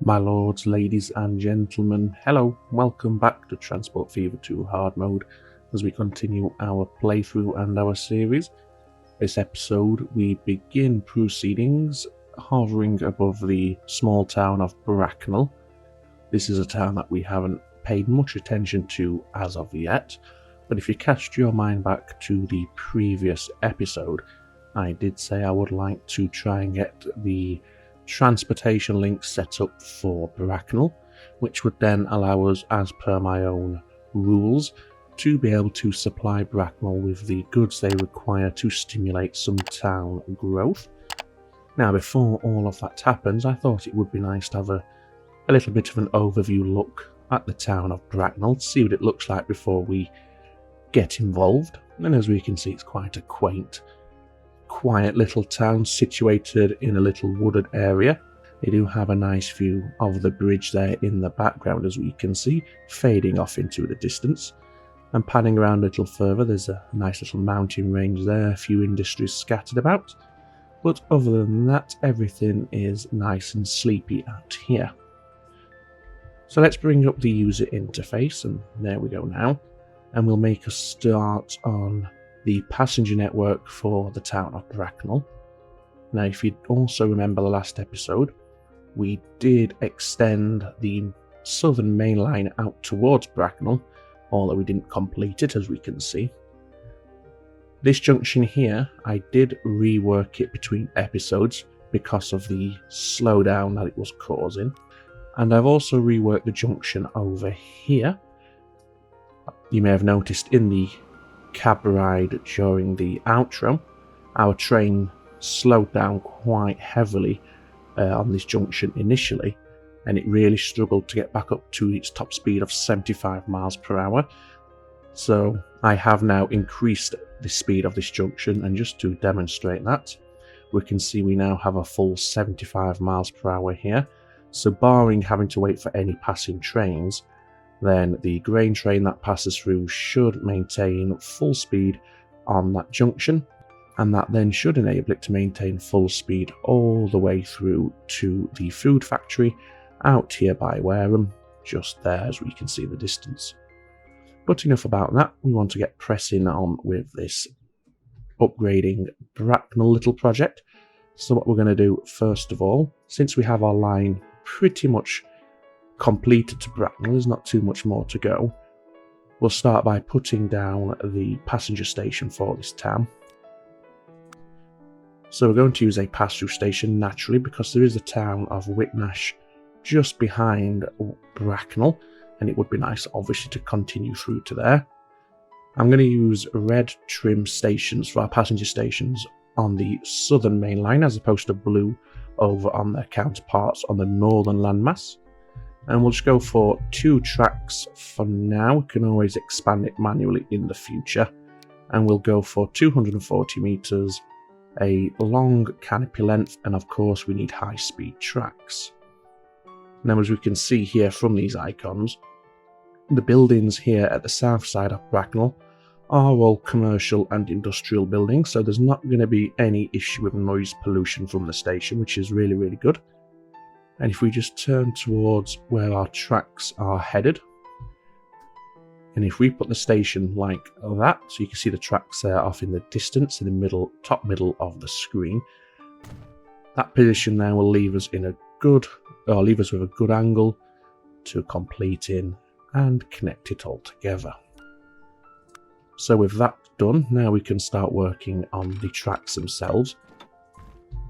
My lords, ladies and gentlemen, hello, welcome back to Transport Fever 2 Hard Mode as we continue our playthrough and our series. This episode we begin proceedings hovering above the small town of Bracknell. This is a town that we haven't paid much attention to as of yet, but if you cast your mind back to the previous episode, I did say I would like to try and get the transportation link set up for Bracknell, which would then allow us, as per my own rules, to be able to supply Bracknell with the goods they require to stimulate some town growth. Now, before all of that happens, I thought it would be nice to have a little bit of an overview look at the town of Bracknell, to see what it looks like before we get involved. And as we can see, it's quite a quaint, quiet little town situated in a little wooded area. They do have a nice view of the bridge there in the background, as we can see, fading off into the distance. And panning around a little further, there's a nice little mountain range there, a few industries scattered about. But other than that, everything is nice and sleepy out here. So let's bring up the user interface, and there we go now. And we'll make a start on the passenger network for the town of Bracknell. Now, if you also remember the last episode, we did extend the southern main line out towards Bracknell, although we didn't complete it, as we can see. This junction here, I did rework it between episodes because of the slowdown that it was causing. And I've also reworked the junction over here. You may have noticed in the cab ride during the outro, our train slowed down quite heavily on this junction initially, and it really struggled to get back up to its top speed of 75 miles per hour. So I have now increased the speed of this junction, and just to demonstrate that, we can see we now have a full 75 miles per hour here. So barring having to wait for any passing trains, then the grain train that passes through should maintain full speed on that junction, and that then should enable it to maintain full speed all the way through to the food factory out here by Wareham, just there as we can see the distance. But enough about that, we want to get pressing on with this upgrading Bracknell little project. So what we're going to do first of all, since we have our line pretty much completed to Bracknell, there's not too much more to go, we'll start by putting down the passenger station for this town. So we're going to use a pass-through station naturally, because there is a town of Whitnash just behind Bracknell, and it would be nice obviously to continue through to there. I'm going to use red trim stations for our passenger stations on the southern main line, as opposed to blue over on their counterparts on the northern landmass. And we'll just go for 2 tracks for now. We can always expand it manually in the future. And we'll go for 240 meters, a long canopy length, and of course we need high-speed tracks. Now, as we can see here from these icons, the buildings here at the south side of Bracknell are all commercial and industrial buildings, so there's not going to be any issue with noise pollution from the station, which is really, really good. And if we just turn towards where our tracks are headed, and if we put the station like that, so you can see the tracks there off in the distance, in the middle, top middle of the screen, that position there will leave us with a good angle to complete in and connect it all together. So with that done, now we can start working on the tracks themselves.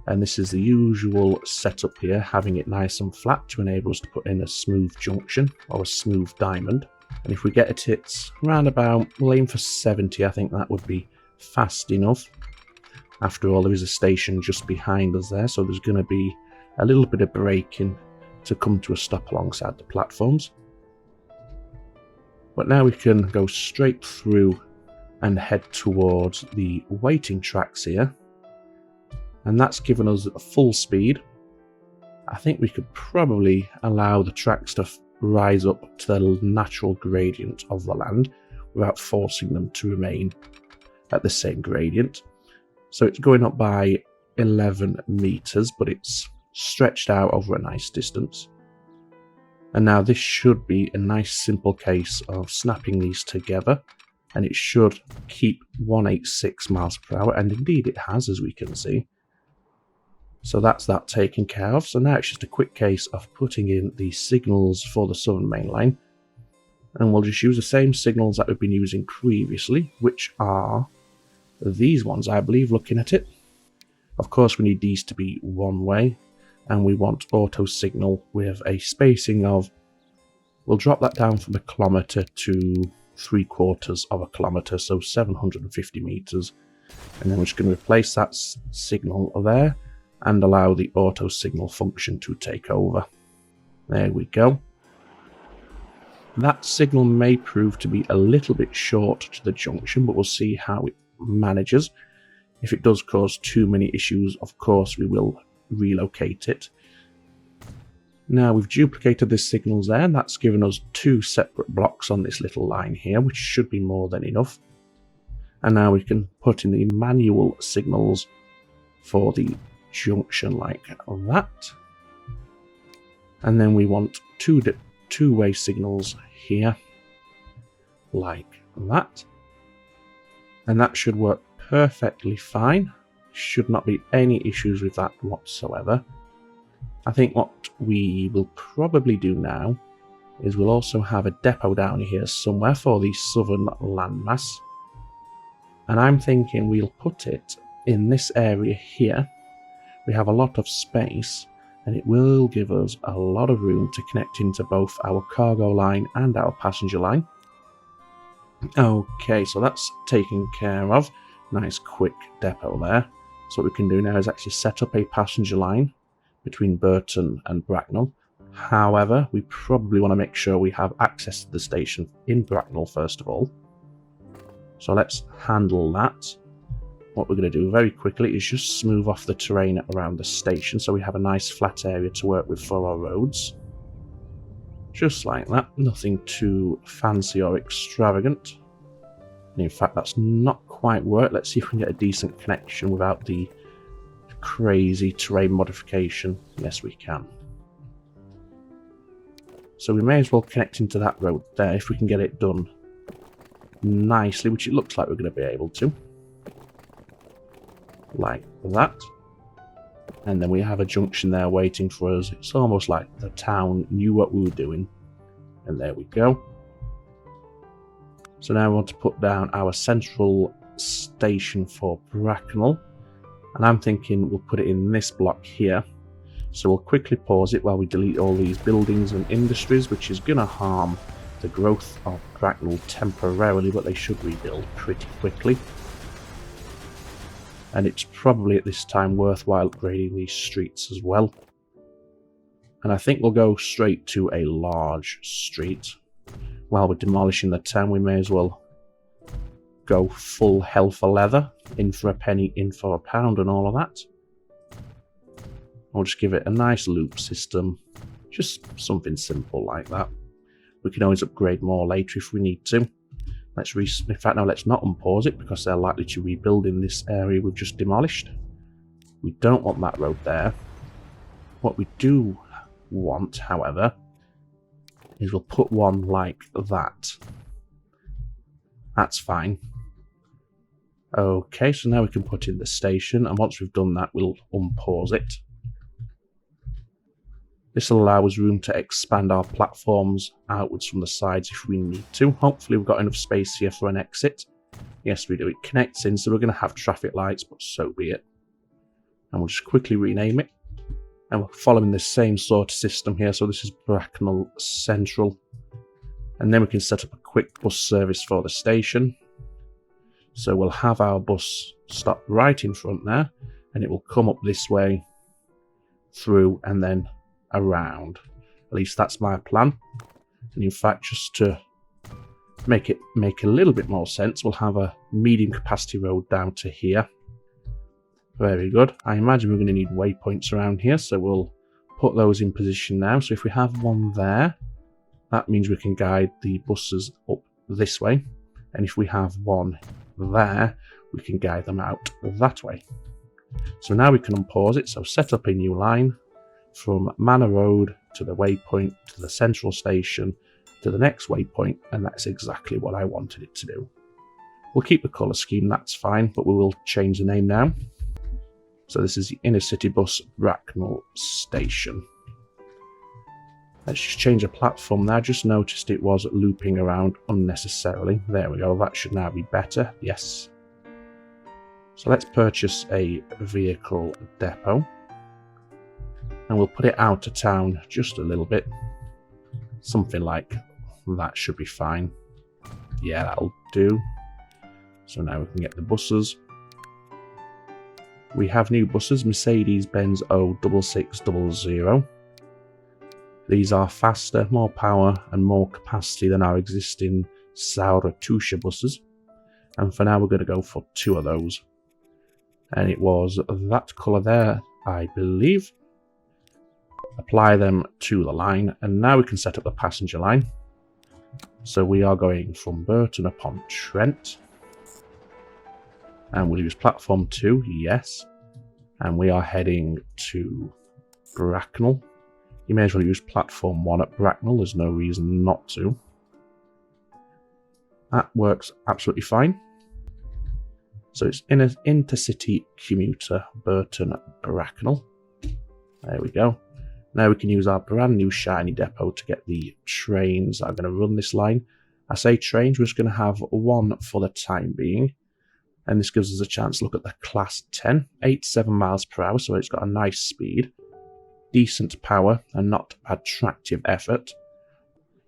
And this is the usual setup here, having it nice and flat to enable us to put in a smooth junction or a smooth diamond. And if we get it round about, we'll aim for 70, I think that would be fast enough. After all, there is a station just behind us there, so there's going to be a little bit of braking to come to a stop alongside the platforms. But now we can go straight through and head towards the waiting tracks here. And that's given us a full speed. I think we could probably allow the tracks to rise up to the natural gradient of the land without forcing them to remain at the same gradient. So it's going up by 11 meters, but it's stretched out over a nice distance. And now this should be a nice simple case of snapping these together, and it should keep 186 miles per hour, and indeed it has, as we can see. So that's that taken care of. So now it's just a quick case of putting in the signals for the southern main line, and we'll just use the same signals that we've been using previously, which are these ones, I believe, looking at it. Of course, we need these to be one way, and we want auto signal with a spacing of, we'll drop that down from a kilometre to 3/4 of a kilometre, so 750 meters. And then we're just going to replace that signal there and allow the auto signal function to take over. There we go. That signal may prove to be a little bit short to the junction, but we'll see how it manages. If it does cause too many issues, of course we will relocate it. Now we've duplicated the signals there, and that's given us 2 separate blocks on this little line here, which should be more than enough. And now we can put in the manual signals for the junction like that. And then we want two-way signals here, like that. And that should work perfectly fine. Should not be any issues with that whatsoever. I think what we will probably do now is we'll also have a depot down here somewhere for the southern landmass. And I'm thinking we'll put it in this area here. We have a lot of space, and it will give us a lot of room to connect into both our cargo line and our passenger line. Okay, so that's taken care of. Nice quick depot there. So what we can do now is actually set up a passenger line between Burton and Bracknell. However, we probably want to make sure we have access to the station in Bracknell first of all. So let's handle that. What we're going to do very quickly is just smooth off the terrain around the station so we have a nice flat area to work with for our roads. Just like that, nothing too fancy or extravagant. And in fact, that's not quite worked. Let's see if we can get a decent connection without the crazy terrain modification. Yes, we can. So we may as well connect into that road there if we can get it done nicely, which it looks like we're going to be able to. Like that. And then we have a junction there waiting for us. It's almost like the town knew what we were doing. And there we go. So now we want to put down our central station for Bracknell. And I'm thinking we'll put it in this block here. So we'll quickly pause it while we delete all these buildings and industries, which is going to harm the growth of Bracknell temporarily, but they should rebuild pretty quickly. And it's probably at this time worthwhile upgrading these streets as well. And I think we'll go straight to a large street. While we're demolishing the town, we may as well go full hell for leather, in for a penny, in for a pound, and all of that. We'll just give it a nice loop system, just something simple like that. We can always upgrade more later if we need to. In fact, no, let's not unpause it because they're likely to rebuild in this area we've just demolished. We don't want that road there. What we do want, however, is we'll put one like that. That's fine. Okay, so now we can put in the station, and once we've done that, we'll unpause it. This will allow us room to expand our platforms outwards from the sides if we need to. Hopefully we've got enough space here for an exit. Yes, we do. It connects in, so we're going to have traffic lights, but so be it. And we'll just quickly rename it. And we're following the same sort of system here, so this is Bracknell Central. And then we can set up a quick bus service for the station. So we'll have our bus stop right in front there, and it will come up this way, through, and then around. At least that's my plan. And in fact, just to make it make a little bit more sense, we'll have a medium capacity road down to here. Very good. I imagine we're going to need waypoints around here, so we'll put those in position now. So if we have one there, that means we can guide the buses up this way. And if we have one there, we can guide them out that way. So now we can unpause it. So set up a new line from Manor Road to the waypoint, to the central station, to the next waypoint, and that's exactly what I wanted it to do. We'll keep the colour scheme, that's fine, but we will change the name now. So this is the Inner City Bus Bracknell Station. Let's just change the platform there. I just noticed it was looping around unnecessarily. There we go, that should now be better, yes. So let's purchase a vehicle depot. And we'll put it out of town just a little bit. Something like that should be fine. Yeah, that'll do. So now we can get the buses. We have new buses, Mercedes-Benz O6600. These are faster, more power and more capacity than our existing Zarathustra buses. And for now we're going to go for 2 of those. And it was that colour there, I believe. Apply them to the line, and now we can set up the passenger line. So we are going from Burton upon Trent. And we'll use platform 2, yes. And we are heading to Bracknell. You may as well use platform 1 at Bracknell, there's no reason not to. That works absolutely fine. So it's in an intercity commuter, Burton Bracknell. There we go. Now we can use our brand new shiny depot to get the trains that are going to run this line. I say trains, we're just going to have 1 for the time being. And this gives us a chance to look at the Class 10, 87 miles per hour, so it's got a nice speed. Decent power and not attractive effort.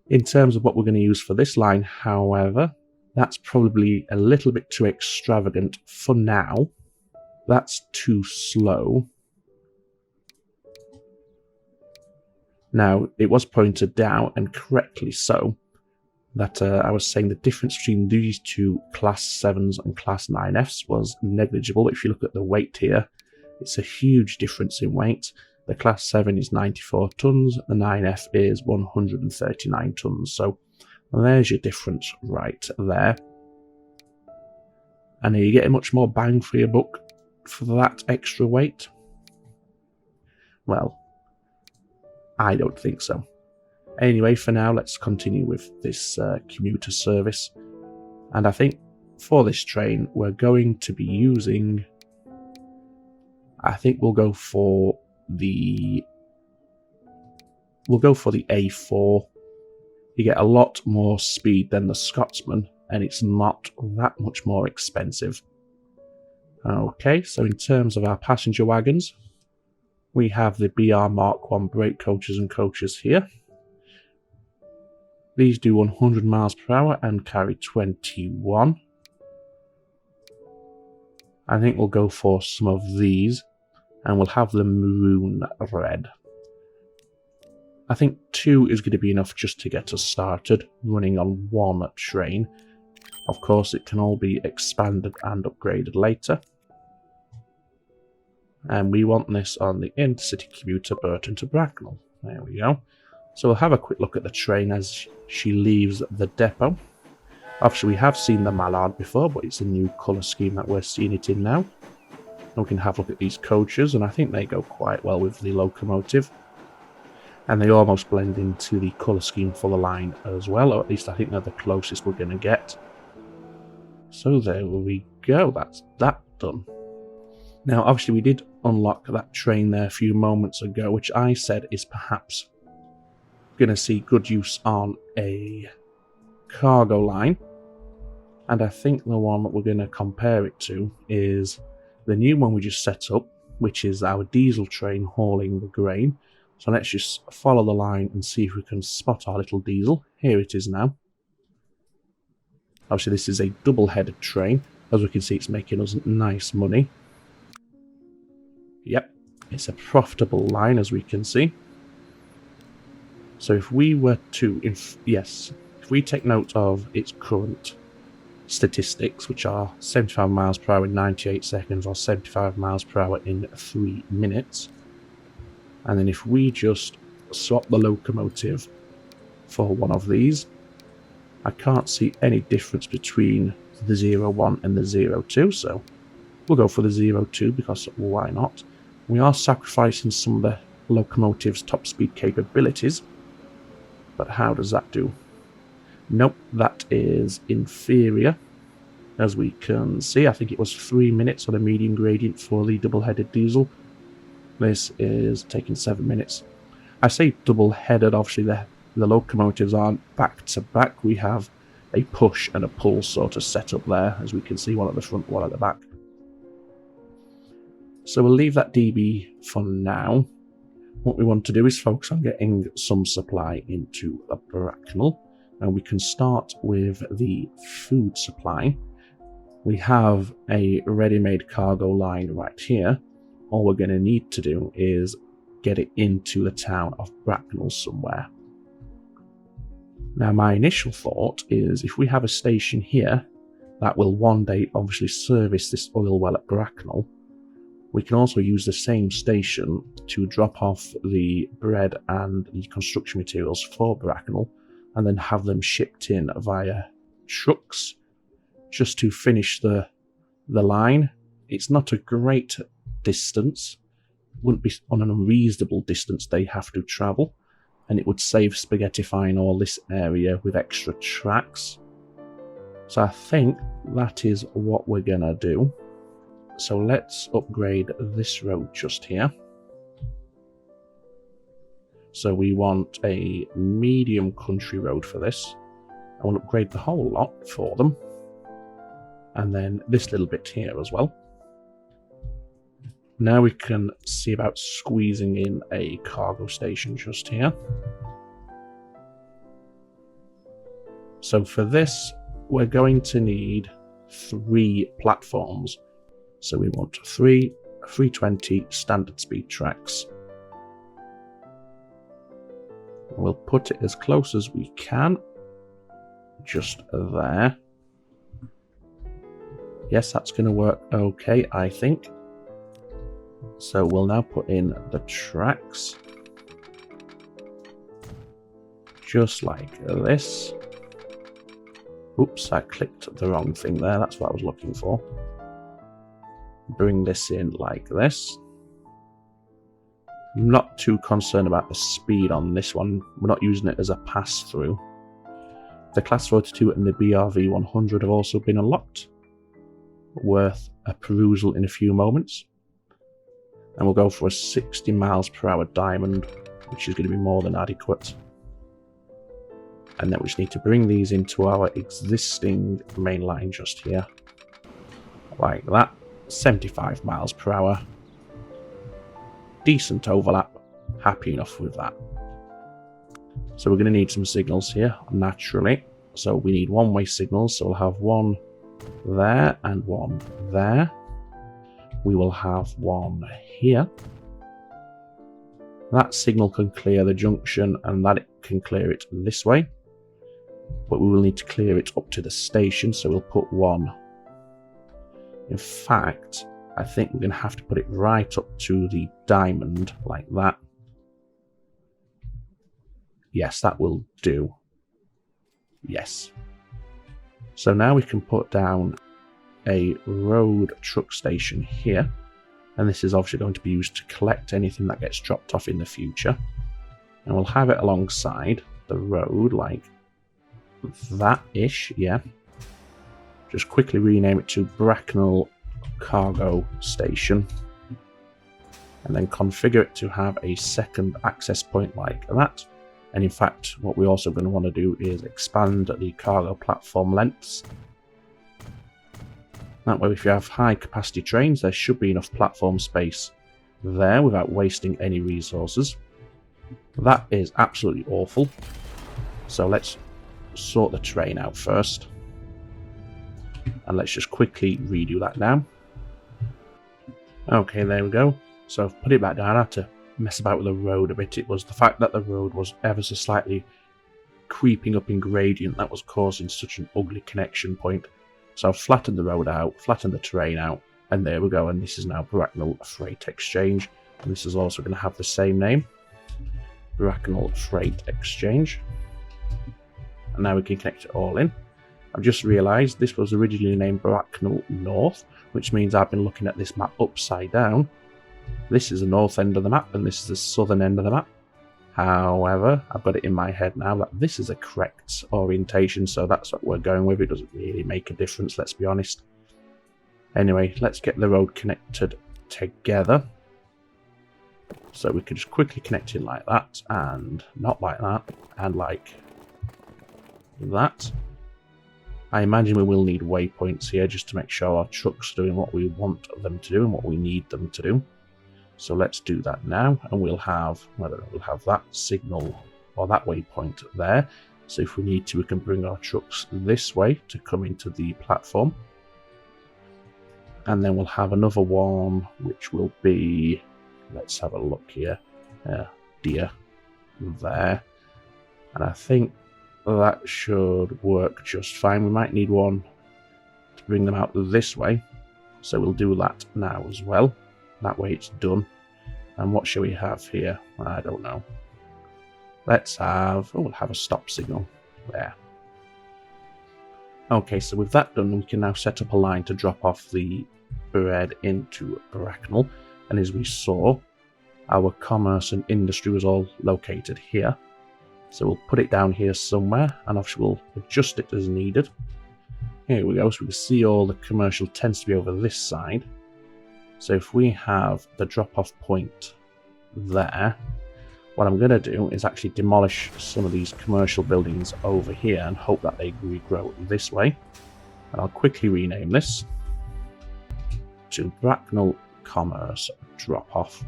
In terms of what we're going to use for this line, however, that's probably a little bit too extravagant for now. That's too slow. Now, it was pointed out, and correctly so, that I was saying the difference between these two Class 7s and Class 9Fs was negligible. If you look at the weight here, it's a huge difference in weight. The Class 7 is 94 tons, the 9F is 139 tons. So there's your difference right there. And are you getting much more bang for your buck for that extra weight? Well, I don't think so. Anyway, for now, let's continue with this commuter service. And I think for this train, we're going to be using... I think we'll go for the A4. You get a lot more speed than the Scotsman, and it's not that much more expensive. Okay, so in terms of our passenger wagons, we have the BR Mark 1 brake coaches and coaches here. These do 100 miles per hour and carry 21. I think we'll go for some of these, and we'll have the maroon red. I think 2 is going to be enough just to get us started, running on 1 train. Of course, it can all be expanded and upgraded later. And we want this on the intercity commuter Burton to Bracknell. There we go. So we'll have a quick look at the train as she leaves the depot. Obviously, we have seen the Mallard before, but it's a new colour scheme that we're seeing it in now. And we can have a look at these coaches, and I think they go quite well with the locomotive. And they almost blend into the colour scheme for the line as well, or at least I think they're the closest we're going to get. So there we go, that's that done. Now, obviously, we did unlock that train there a few moments ago, which I said is perhaps going to see good use on a cargo line. And I think the one that we're going to compare it to is the new one we just set up, which is our diesel train hauling the grain. So let's just follow the line and see if we can spot our little diesel. Here it is now. Obviously, this is a double-headed train. As we can see, it's making us nice money. Yep, it's a profitable line, as we can see. So if we were to, if we take note of its current statistics, which are 75 miles per hour in 98 seconds or 75 miles per hour in 3 minutes, and then if we just swap the locomotive for one of these, I can't see any difference between the 01 and the 02, so we'll go for the 02 because why not? We are sacrificing some of the locomotive's top speed capabilities. But how does that do? Nope, that is inferior. As we can see, I think it was 3 minutes on a medium gradient for the double-headed diesel. This is taking 7 minutes. I say double-headed, obviously the locomotives aren't back-to-back. We have a push and a pull sort of setup there, as we can see, one at the front, one at the back. So we'll leave that DB for now. What we want to do is focus on getting some supply into the Bracknell, and we can start with the food supply. We have a ready-made cargo line right here. All we're going to need to do is get it into the town of Bracknell somewhere. Now, my initial thought is if we have a station here that will one day obviously service this oil well at Bracknell, we can also use the same station to drop off the bread and the construction materials for Bracknell and then have them shipped in via trucks just to finish the line. It's not a great distance, wouldn't be on an unreasonable distance they have to travel, and it would save spaghettifying all this area with extra tracks. So I think that is what we're gonna do. So let's upgrade this road just here. So we want a medium country road for this. I will upgrade the whole lot for them. And then this little bit here as well. Now we can see about squeezing in a cargo station just here. So for this, we're going to need 3 platforms. So we want 3 320 standard speed tracks. We'll put it as close as we can. Just there. Yes, that's going to work okay, I think. So we'll now put in the tracks. Just like this. Oops, I clicked the wrong thing there. That's what I was looking for. Bring this in like this. I'm not too concerned about the speed on this one. We're not using it as a pass-through. The Class 42 and the BRV 100 have also been unlocked. Worth a perusal in a few moments. And we'll go for a 60 miles per hour diamond, which is going to be more than adequate. And then we just need to bring these into our existing main line just here. Like that. 75 miles per hour. Decent overlap. Happy enough with that. So we're going to need some signals here, naturally. So we need one-way signals. So we'll have one there and one there. We will have one here. That signal can clear the junction and that it can clear it this way. But we will need to clear it up to the station, so we'll put one. In fact, I think we're going to have to put it right up to the diamond, like that. Yes, that will do. Yes. So now we can put down a road truck station here. And this is obviously going to be used to collect anything that gets dropped off in the future. And we'll have it alongside the road, like that-ish, yeah. Just quickly rename it to Bracknell Cargo Station. And then configure it to have a second access point like that. And in fact, what we're also going to want to do is expand the cargo platform lengths. That way, if you have high capacity trains, there should be enough platform space there without wasting any resources. That is absolutely awful. So let's sort the train out first. And let's just quickly redo that now. Okay, there we go. So I've put it back down. I had to mess about with the road a bit. It was the fact that the road was ever so slightly creeping up in gradient that was causing such an ugly connection point. So I've flattened the road out, flattened the terrain out, and there we go. And this is now Bracknell Freight Exchange. And this is also going to have the same name, Bracknell Freight Exchange. And now we can connect it all in. I've just realised this was originally named Bracknell North, which means I've been looking at this map upside down. This is the north end of the map and this is the southern end of the map. However, I've got it in my head now that this is a correct orientation, so that's what we're going with. It doesn't really make a difference, let's be honest. Anyway, let's get the road connected together. So we could just quickly connect it like that, and not like that, and like that. I imagine we will need waypoints here just to make sure our trucks are doing what we want them to do and what we need them to do. So let's do that now, and we'll have that signal or that waypoint there. So if we need to, we can bring our trucks this way to come into the platform. And then we'll have another one, which will be, let's have a look here, deer there. And I think that should work just fine. We might need one to bring them out this way. So we'll do that now as well. That way it's done. And what shall we have here? I don't know. Let's have, we'll have a stop signal there. Okay, so with that done, we can now set up a line to drop off the bread into Bracknell. And as we saw, our commerce and industry was all located here. So we'll put it down here somewhere, and obviously we'll adjust it as needed. Here we go, so we can see all the commercial tends to be over this side. So if we have the drop-off point there, what I'm going to do is actually demolish some of these commercial buildings over here and hope that they regrow this way. And I'll quickly rename this to Bracknell Commerce Drop-Off.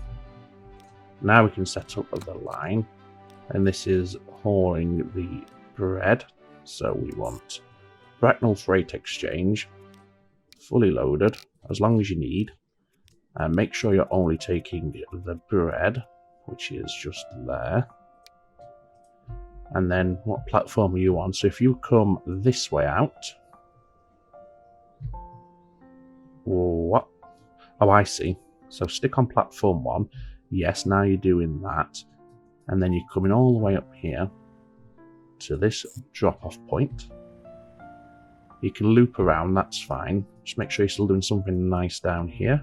Now we can set up the line, and this is hauling the bread. So we want Bracknell Freight Exchange, fully loaded, as long as you need. And make sure you're only taking the bread, which is just there. And then what platform are you on? So if you come this way out. What? Oh, I see. So stick on platform 1. Yes, now you're doing that. And then you're coming all the way up here to this drop-off point. You can loop around, that's fine. Just make sure you're still doing something nice down here.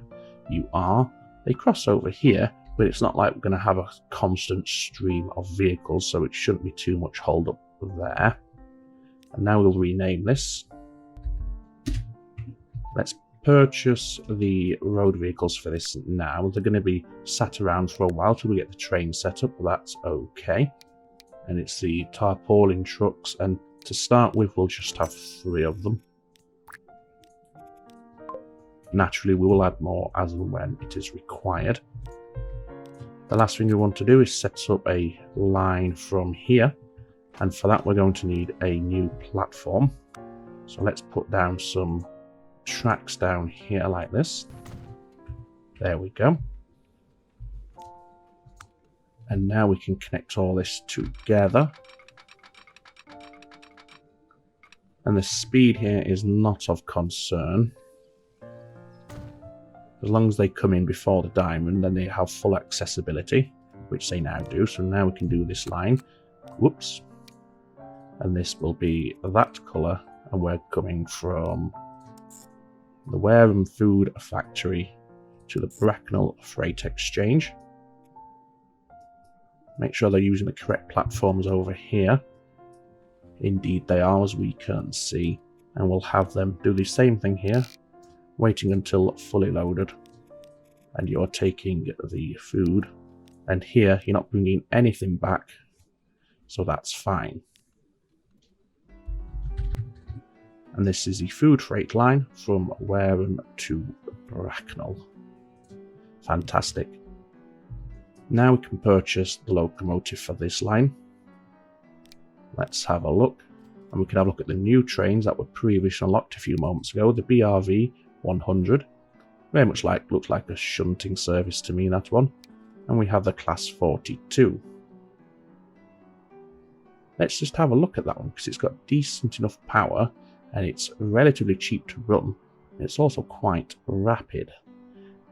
You are. They cross over here, but it's not like we're going to have a constant stream of vehicles, so it shouldn't be too much hold up there. And now we'll rename this. Let's purchase the road vehicles for this now. They're going to be sat around for a while till we get the train set up, but that's okay. And it's the tarpaulin trucks, and to start with we'll just have 3 of them. Naturally, we will add more as and when it is required. The last thing we want to do is set up a line from here, and for that we're going to need a new platform. So let's put down some tracks down here like this. There we go. And now we can connect all this together. And the speed here is not of concern. As long as they come in before the diamond, then they have full accessibility, which they now do. So now we can do this line. Whoops. And this will be that colour, and we're coming from the Wareham Food Factory to the Bracknell Freight Exchange. Make sure they're using the correct platforms over here. Indeed they are, as we can see. And we'll have them do the same thing here, waiting until fully loaded. And you're taking the food. And here you're not bringing anything back, so that's fine. And this is the food freight line from Wareham to Bracknell. Fantastic. Now we can purchase the locomotive for this line. Let's have a look. And we can have a look at the new trains that were previously unlocked a few moments ago. The BRV 100. Very much looks like a shunting service to me, that one. And we have the Class 42. Let's just have a look at that one, because it's got decent enough power and it's relatively cheap to run. It's also quite rapid.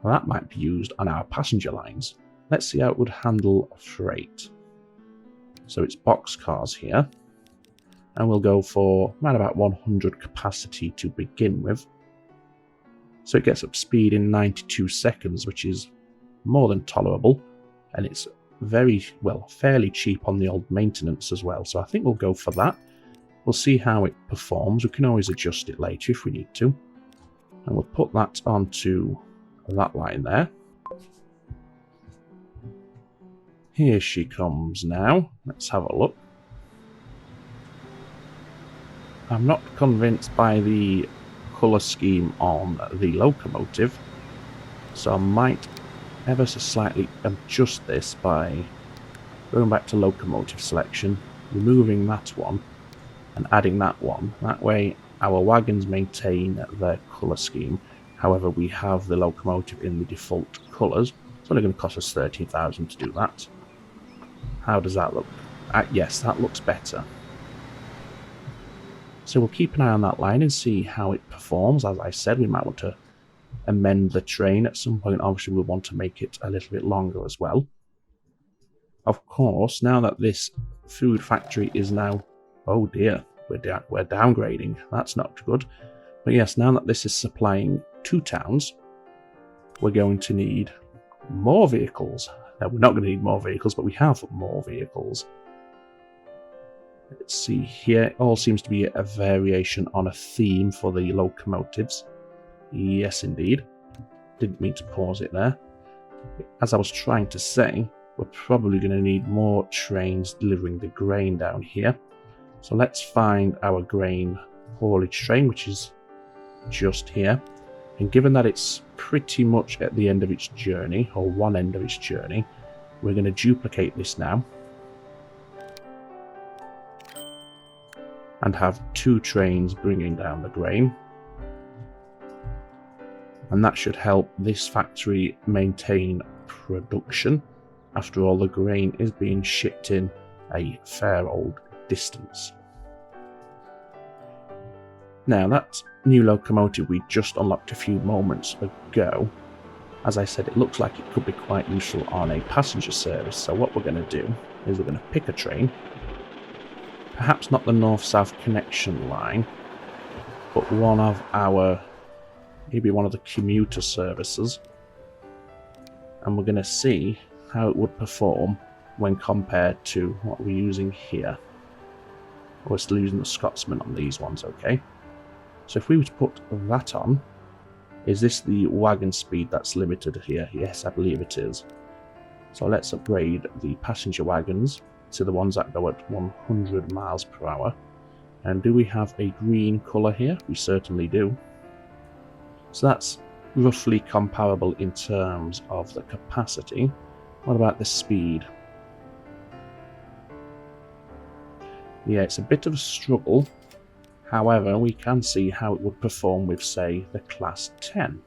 Now that might be used on our passenger lines. Let's see how it would handle freight. So it's box cars here, and we'll go for around about 100 capacity to begin with. So it gets up speed in 92 seconds, which is more than tolerable, and it's very, well, fairly cheap on the old maintenance as well. So I think we'll go for that. We'll see how it performs. We can always adjust it later if we need to. And we'll put that onto that line there. Here she comes now. Let's have a look. I'm not convinced by the colour scheme on the locomotive, so I might ever so slightly adjust this by going back to locomotive selection, removing that one and adding that one. That way our wagons maintain their colour scheme, however we have the locomotive in the default colours. It's only going to cost us 13,000 to do that. How does that look? Yes, that looks better. So we'll keep an eye on that line and see how it performs. As I said, we might want to amend the train at some point. Obviously, we'll want to make it a little bit longer as well. Of course, now that this food factory is now... Oh dear, we're downgrading. That's not good. But yes, now that this is supplying 2 towns, we're going to need more vehicles. Now, we're not going to need more vehicles, but we have more vehicles. Let's see here. It all seems to be a variation on a theme for the locomotives. Yes, indeed. Didn't mean to pause it there. As I was trying to say, we're probably going to need more trains delivering the grain down here. So let's find our grain haulage train, which is just here. And given that it's pretty much at the end of its journey, or one end of its journey, we're going to duplicate this now. And have 2 trains bringing down the grain. And that should help this factory maintain production. After all, the grain is being shipped in a fair old distance. Now, that new locomotive we just unlocked a few moments ago, as I said, it looks like it could be quite useful on a passenger service. So what we're going to do is we're going to pick a train. Perhaps not the north-south connection line, but one of our, maybe one of the commuter services. And we're going to see how it would perform when compared to what we're using here. We're still using the Scotsman on these ones, okay? So if we were to put that on, is this the wagon speed that's limited here? Yes, I believe it is. So let's upgrade the passenger wagons to the ones that go at 100 miles per hour. And do we have a green colour here? We certainly do. So that's roughly comparable in terms of the capacity. What about the speed? Yeah, it's a bit of a struggle. However, we can see how it would perform with, say, the Class 10.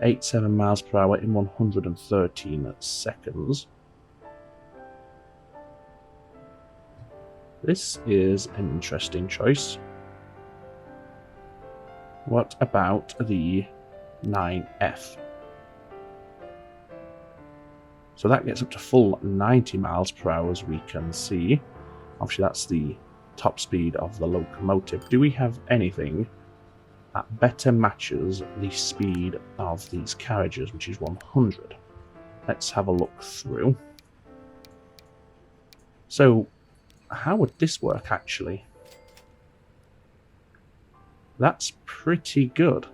87 miles per hour in 113 seconds. This is an interesting choice. What about the 9F? So that gets up to full 90 miles per hour, as we can see. Obviously, that's the top speed of the locomotive. Do we have anything that better matches the speed of these carriages, which is 100? Let's have a look through. So, how would this work, actually? That's pretty good.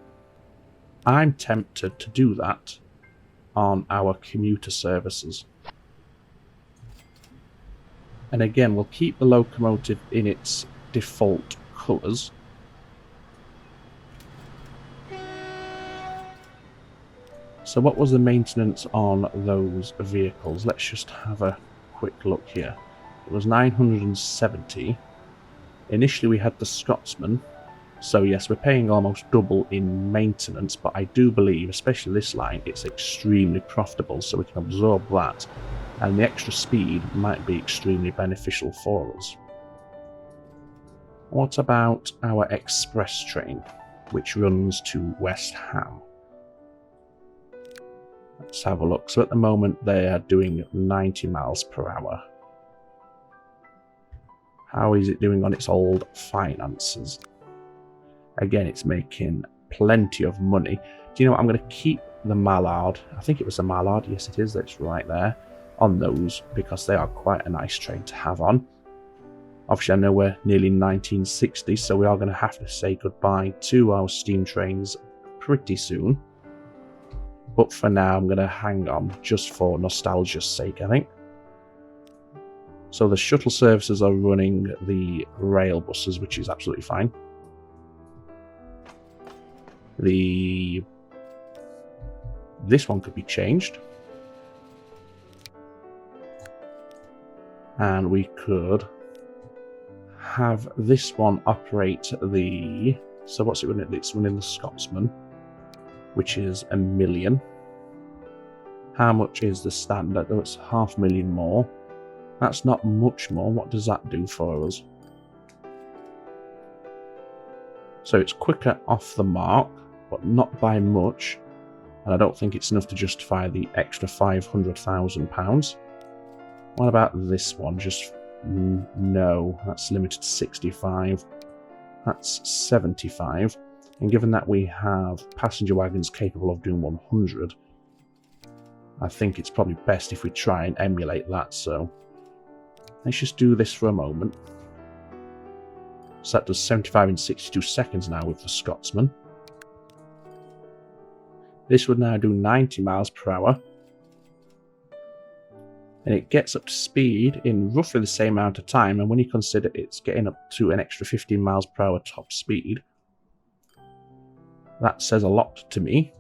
I'm tempted to do that on our commuter services. And again, we'll keep the locomotive in its default colours. So what was the maintenance on those vehicles? Let's just have a quick look here. It was 970. Initially we had the Scotsman. So yes, we're paying almost double in maintenance, but I do believe, especially this line, it's extremely profitable, so we can absorb that. And the extra speed might be extremely beneficial for us. What about our express train, which runs to West Ham? Let's have a look. So at the moment they are doing 90 miles per hour. How is it doing on its old finances? Again, it's making plenty of money. Do you know what? I'm going to keep the mallard. I think it was the mallard. Yes, it is. That's right there on those, because they are quite a nice train to have on. Obviously, I know we're nearly 1960, so we are going to have to say goodbye to our steam trains pretty soon. But for now, I'm going to hang on just for nostalgia's sake, I think. So the shuttle services are running the rail buses, which is absolutely fine. This one could be changed. And we could have this one operate the... So what's it running? It's running the Scotsman, which is 1 million. How much is the standard? Oh, it's 500,000 more. That's not much more. What does that do for us? So it's quicker off the mark, but not by much. And I don't think it's enough to justify the extra £500,000. What about this one? Just no, that's limited to 65. That's 75. And given that we have passenger wagons capable of doing 100, I think it's probably best if we try and emulate that. So let's just do this for a moment. So that does 75 in 62 seconds now with the Scotsman. This would now do 90 miles per hour. And it gets up to speed in roughly the same amount of time. And when you consider it's getting up to an extra 15 miles per hour top speed, that says a lot to me.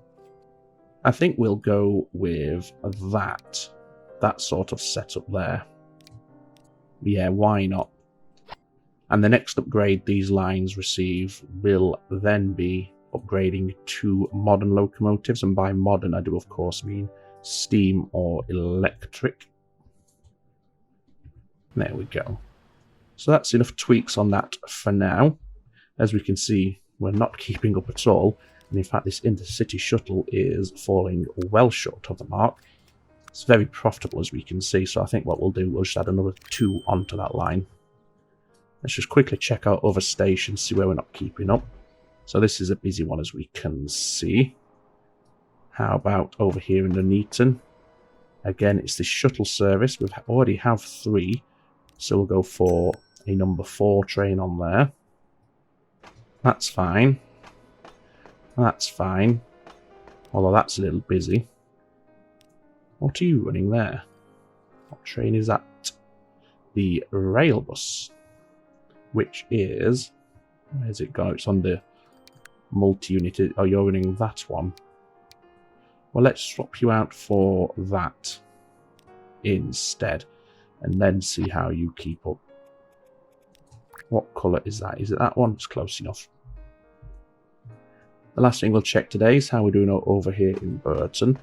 I think we'll go with that sort of setup there. Yeah, why not? And the next upgrade these lines receive will then be upgrading to modern locomotives. And by modern, I do of course mean steam or electric. There we go. So that's enough tweaks on that for now. As we can see, we're not keeping up at all. And in fact, this intercity shuttle is falling well short of the mark. It's very profitable, as we can see. So I think what we'll do, we'll just add another 2 onto that line. Let's just quickly check out other stations, see where we're not keeping up. So this is a busy one, as we can see. How about over here in Nuneaton? Again, it's the shuttle service. We already have 3. So we'll go for a number 4 train on there. That's fine. That's fine. Although that's a little busy. What are you running there? What train is that? The rail bus. Which is... Where's it gone? It's on the multi-unit. Oh, you're running that one. Well, let's swap you out for that instead. And then see how you keep up. What colour is that? Is it that one? It's close enough. The last thing we'll check today is how we're doing over here in Burton.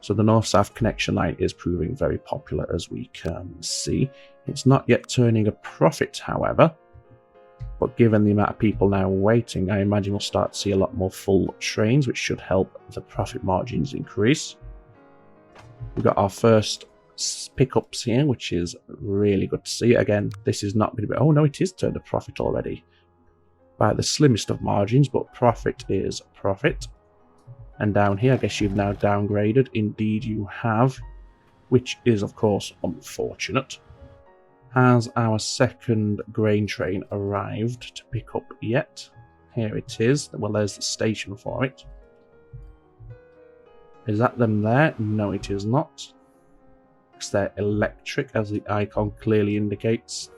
So the north-south connection line is proving very popular, as we can see. It's not yet turning a profit, however. But given the amount of people now waiting, I imagine we'll start to see a lot more full trains, which should help the profit margins increase. We've got our first pickups here, which is really good to see. Again, this is not going to be... Oh no, it is turned a profit already. By the slimmest of margins, but profit is profit. And down here, I guess you've now downgraded. Indeed you have, which is of course unfortunate. Has our second grain train arrived to pick up yet? Here it is. Well, there's the station for it. Is that them there? No, it is not. They're electric, as the icon clearly indicates.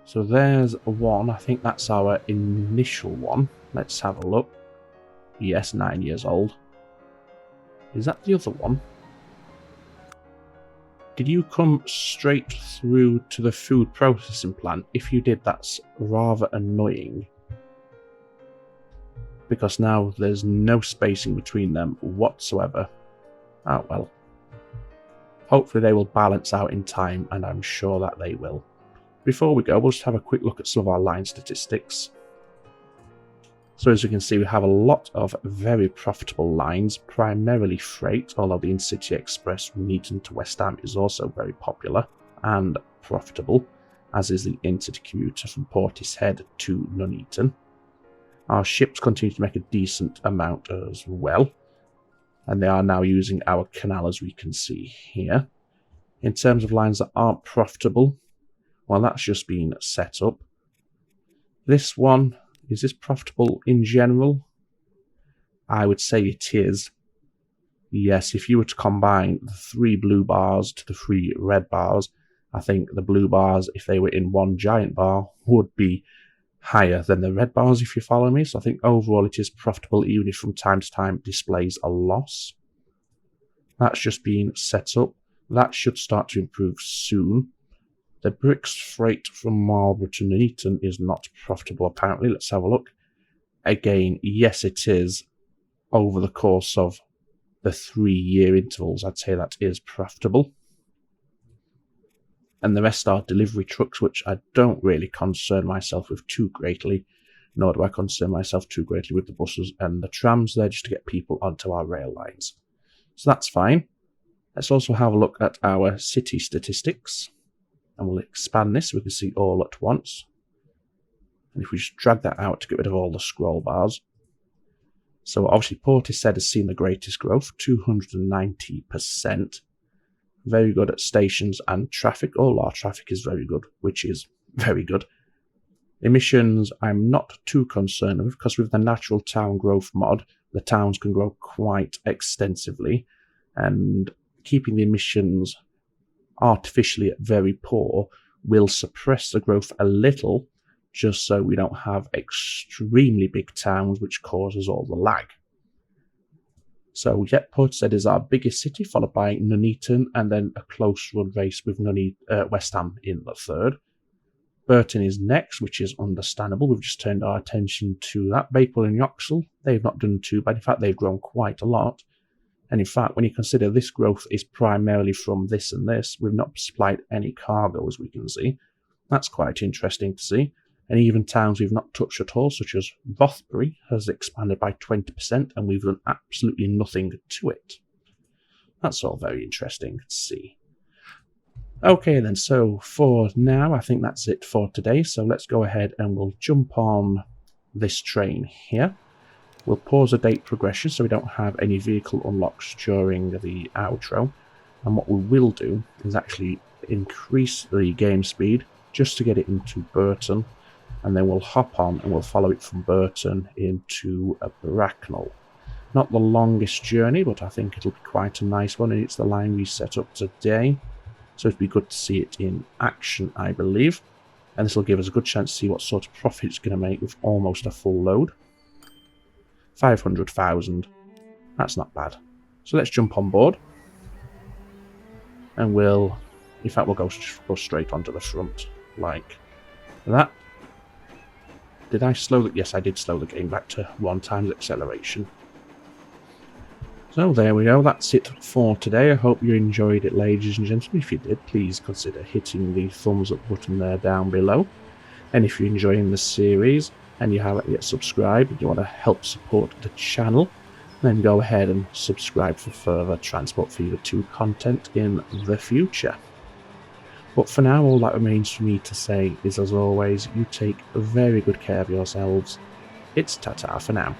So there's one. I think that's our initial one. Let's have a look. Yes, 9 years old. Is that the other one? Did you come straight through to the food processing plant? If you did, that's rather annoying. Because now there's no spacing between them whatsoever. Oh well. Hopefully they will balance out in time, and I'm sure that they will. Before we go, we'll just have a quick look at some of our line statistics. So as you can see, we have a lot of very profitable lines, primarily freight, although the Intercity Express from Nuneaton to West Ham is also very popular and profitable, as is the Intercity Commuter from Portishead to Nuneaton. Our ships continue to make a decent amount as well. and they are now using our canal, as we can see here. In terms of lines that aren't profitable, well, that's just been set up. This one, is this profitable in general? I would say it is. Yes, if you were to combine the 3 blue bars to the 3 red bars, I think the blue bars, if they were in one giant bar, would be higher than the red bars, if you follow me. So I think overall it is profitable, even if from time to time it displays a loss. That's just been set up. That should start to improve soon. The bricks freight from Marlborough to Nuneaton is not profitable, apparently. Let's have a look. Again, yes, it is. Over the course of the 3-year intervals, I'd say that is profitable. And the rest are delivery trucks, which I don't really concern myself with too greatly, nor do I concern myself too greatly with the buses and the trams. They're just to get people onto our rail lines. So that's fine. Let's also have a look at our city statistics, and we'll expand this so we can see all at once. And if we just drag that out to get rid of all the scroll bars. So obviously Portishead has seen the greatest growth, 290%. Very good at stations and traffic. All our traffic is very good, which is very good. Emissions, I'm not too concerned with, because with the natural town growth mod, the towns can grow quite extensively, and keeping the emissions artificially at very poor will suppress the growth a little, just so we don't have extremely big towns, which causes all the lag. So, yep, Portishead is our biggest city, followed by Nuneaton, and then a close run race with West Ham in the third. Burton is next, which is understandable. We've just turned our attention to that. Bakewell and Yoxall, they've not done too bad. In fact, they've grown quite a lot. And in fact, when you consider this growth is primarily from this and this, we've not supplied any cargo, as we can see. That's quite interesting to see. And even towns we've not touched at all, such as Rothbury, has expanded by 20%, and we've done absolutely nothing to it. That's all very interesting to see. Okay then, so for now, I think that's it for today. So let's go ahead and we'll jump on this train here. We'll pause the date progression so we don't have any vehicle unlocks during the outro. And what we will do is actually increase the game speed just to get it into Burton. And then we'll hop on and we'll follow it from Burton into Bracknell. Not the longest journey, but I think it'll be quite a nice one, and it's the line we set up today. So it'd be good to see it in action, I believe. And this will give us a good chance to see what sort of profit it's going to make with almost a full load. 500,000. That's not bad. So let's jump on board. And we'll go straight onto the front, like that. Did I slow the... Yes, I did slow the game back to 1x acceleration. So there we go, that's it for today. I hope you enjoyed it, ladies and gentlemen. If you did, please consider hitting the thumbs up button there down below. And if you're enjoying the series and you haven't yet subscribed and you want to help support the channel, then go ahead and subscribe for further Transport Fever 2 content in the future. But for now, all that remains for me to say is, as always, you take very good care of yourselves. It's ta-ta for now.